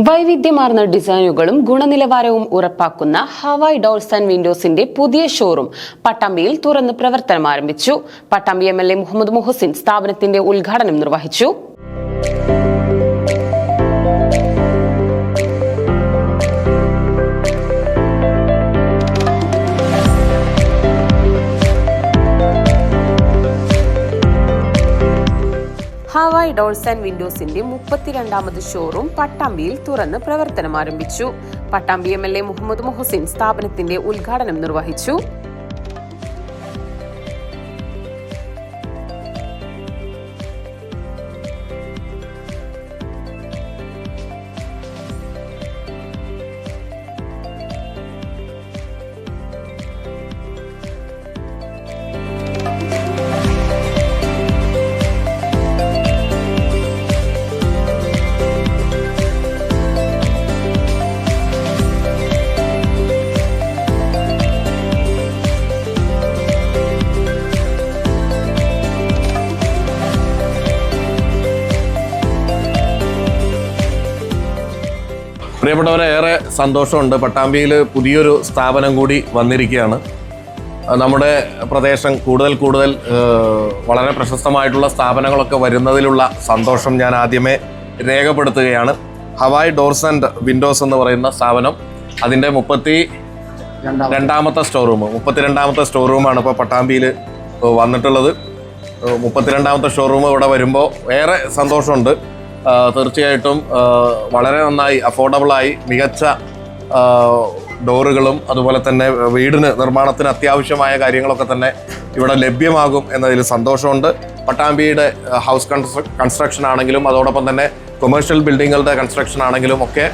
വൈവിധ്യമാർന്ന ഡിസൈനുകളും ഗുണനിലവാരവും ഉറപ്പാക്കുന്ന ഹവായ് ഡോർസ് ആൻഡ് വിൻഡോസിന്റെ പുതിയ ഷോറൂം പട്ടാമ്പിയിൽ തുറന്ന് പ്രവർത്തനം ആരംഭിച്ചു. പട്ടാമ്പി MLA മുഹമ്മദ് മുഹസിൻ സ്ഥാപനത്തിന്റെ ഉദ്ഘാടനം നിർവഹിച്ചു. ഹവായ് ഡോർസ് ആൻഡ് വിൻഡോസിന്റെ 32ാമത് ഷോറൂം പട്ടാമ്പിയിൽ തുറന്ന് പ്രവർത്തനം ആരംഭിച്ചു. പട്ടാമ്പി MLA മുഹമ്മദ് മുഹസിൻ സ്ഥാപനത്തിന്റെ ഉദ്ഘാടനം നിർവഹിച്ചു. പ്രിയപ്പെട്ടവരെ, ഏറെ സന്തോഷമുണ്ട്. പട്ടാമ്പിയിൽ പുതിയൊരു സ്ഥാപനം കൂടി വന്നിരിക്കുകയാണ്. നമ്മുടെ പ്രദേശം കൂടുതൽ വളരെ പ്രശസ്തമായിട്ടുള്ള സ്ഥാപനങ്ങളൊക്കെ വരുന്നതിലുള്ള സന്തോഷം ഞാൻ ആദ്യമേ രേഖപ്പെടുത്തുകയാണ്. ഹവായ് ഡോർസ് ആൻഡ് വിൻഡോസ് എന്ന് പറയുന്ന സ്ഥാപനം അതിൻ്റെ 32ാമത്തെ സ്റ്റോറൂമാണ് ഇപ്പോൾ പട്ടാമ്പിയിൽ വന്നിട്ടുള്ളത്. 32ാമത്തെ ഷോറൂം ഇവിടെ വരുമ്പോൾ ഏറെ സന്തോഷമുണ്ട്. തീർച്ചയായിട്ടും വളരെ നന്നായി അഫോർഡബിളായി മികച്ച ഡോറുകളും അതുപോലെ തന്നെ വീടിന് നിർമ്മാണത്തിന് അത്യാവശ്യമായ കാര്യങ്ങളൊക്കെ തന്നെ ഇവിടെ ലഭ്യമാകും എന്നതിൽ സന്തോഷമുണ്ട്. പട്ടാമ്പിയുടെ ഹൗസ് കൺസ്ട്രക്ഷൻ ആണെങ്കിലും അതോടൊപ്പം തന്നെ കൊമേഴ്ഷ്യൽ ബിൽഡിങ്ങുകളുടെ കൺസ്ട്രക്ഷൻ ആണെങ്കിലും ഒക്കെ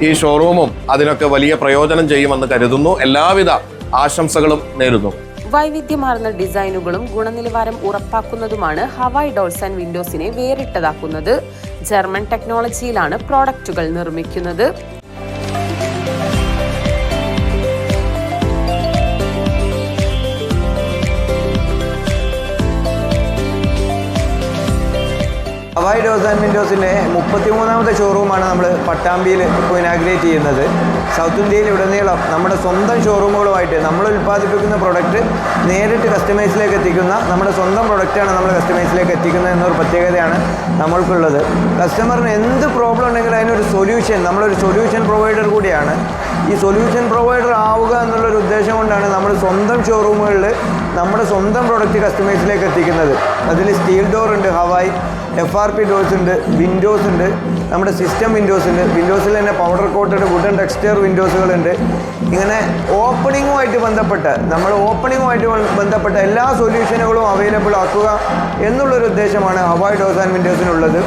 ഈ ഷോറൂമും അതിനൊക്കെ വലിയ പ്രയോജനം ചെയ്യുമെന്ന് കരുതുന്നു. എല്ലാവിധ ആശംസകളും നേരുന്നു. വൈവിധ്യമാർന്ന ഡിസൈനുകളും ഗുണനിലവാരം ഉറപ്പാക്കുന്നതുമാണ് ഹവായ് ഡോർസ് ആൻഡ് വിൻഡോസിനെ വേറിട്ടതാക്കുന്നത്. ജർമ്മൻ ടെക്നോളജിയിലാണ് പ്രോഡക്റ്റുകൾ നിർമ്മിക്കുന്നത്. ഹവായ് ഡോർസ് ആൻഡ് വിൻഡോസിൻ്റെ 33ാമത്തെ ഷോറൂമാണ് നമ്മൾ പട്ടാമ്പിയിൽ ഇപ്പോൾ ഇനാഗ്രേറ്റ് ചെയ്യുന്നത്. സൗത്ത് ഇന്ത്യയിൽ ഉടനീളം നമ്മുടെ സ്വന്തം ഷോറൂമുകളുമായിട്ട് നമ്മൾ ഉൽപ്പാദിപ്പിക്കുന്ന പ്രൊഡക്റ്റ് നേരിട്ട് കസ്റ്റമേഴ്സിലേക്ക് എത്തിക്കുന്ന നമ്മുടെ സ്വന്തം പ്രൊഡക്റ്റാണ് നമ്മൾ കസ്റ്റമേഴ്സിലേക്ക് എത്തിക്കുന്നത് എന്നൊരു പ്രത്യേകതയാണ് നമ്മൾക്കുള്ളത്. കസ്റ്റമറിന് എന്ത് പ്രോബ്ലം ഉണ്ടെങ്കിലും അതിനൊരു സൊല്യൂഷൻ, നമ്മളൊരു സൊല്യൂഷൻ പ്രൊവൈഡർ കൂടിയാണ്. ഈ സൊല്യൂഷൻ പ്രൊവൈഡർ ആവുക എന്നുള്ളൊരു ഉദ്ദേശം കൊണ്ടാണ് നമ്മൾ സ്വന്തം ഷോറൂമുകളിൽ നമ്മുടെ സ്വന്തം പ്രൊഡക്റ്റ് കസ്റ്റമേഴ്സിലേക്ക് എത്തിക്കുന്നത്. അതിൽ സ്റ്റീൽ ഡോർ ഉണ്ട്, ഹവായ് FRP ഡോർസ് ഉണ്ട്, വിൻഡോസ് ഉണ്ട്, നമ്മുടെ സിസ്റ്റം വിൻഡോസ് ഉണ്ട്, വിൻഡോസിൽ തന്നെ പൗഡർ കോട്ടഡ് വുഡൻ ടെക്സ്ചർ വിൻഡോസുകളുണ്ട്. ഇങ്ങനെ ഓപ്പണിങ്ങുമായിട്ട് ബന്ധപ്പെട്ട എല്ലാ സൊല്യൂഷനുകളും അവൈലബിൾ ആക്കുക എന്നുള്ളൊരു ഉദ്ദേശമാണ് ഹവായ് ഡോർസ് ആൻഡ് വിൻഡോസിനുള്ളത്.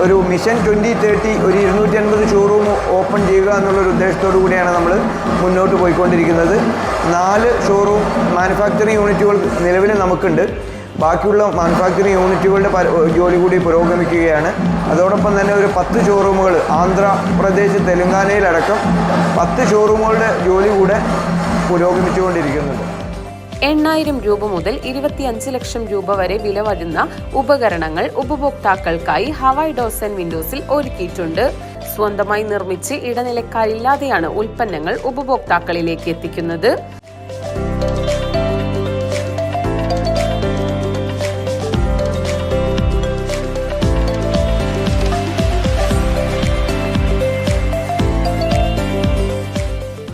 ഒരു മിഷൻ 2030 ഒരു 250 ഷോറൂം ഓപ്പൺ ചെയ്യുക എന്നുള്ളൊരു ഉദ്ദേശത്തോടു കൂടിയാണ് നമ്മൾ മുന്നോട്ട് പോയിക്കൊണ്ടിരിക്കുന്നത്. 4 ഷോറൂം മാനുഫാക്ചറിങ് യൂണിറ്റുകൾ നിലവിൽ നമുക്കുണ്ട്. ബാക്കിയുള്ള മാനുഫാക്ചറിങ് യൂണിറ്റുകളുടെ ജോലി കൂടി പുരോഗമിക്കുകയാണ്. അതോടൊപ്പം തന്നെ ഒരു 10 ഷോറൂമുകൾ ആന്ധ്രാപ്രദേശ്, തെലങ്കാനയിലടക്കം 10 ഷോറൂമുകളുടെ ജോലി കൂടെ പുരോഗമിച്ചുകൊണ്ടിരിക്കുന്നുണ്ട്. 8,000 രൂപ മുതൽ 25 ലക്ഷം രൂപ വരെ വില വരുന്ന ഉപകരണങ്ങൾ ഉപഭോക്താക്കൾക്കായി ഹവായ് ഡോർസ് ആൻഡ് വിൻഡോസിൽ ഒരുക്കിയിട്ടുണ്ട്. സ്വന്തമായി നിർമ്മിച്ച് ഇടനിലക്കാരില്ലാതെയാണ് ഉൽപ്പന്നങ്ങൾ ഉപഭോക്താക്കളിലേക്ക് എത്തിക്കുന്നത്.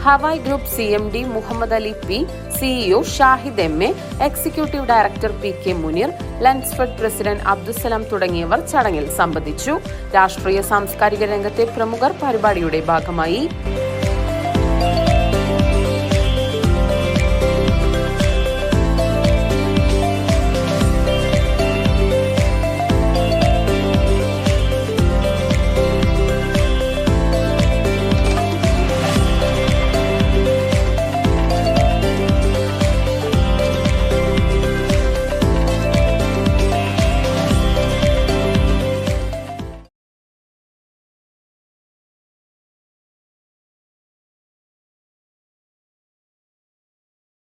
Hawai group CMD Muhammad Ali P, CEO Shahid MA, executive director PK Muneer, Lensfed president Abdussalam തുടങ്ങിയവർ ചടങ്ങിൽ സംബന്ധിച്ചു. രാഷ്ട്രീയ സാംസ്കാരിക രംഗത്തെ പ്രമുഖർ പരിപാടിയുടെ ഭാഗമായി.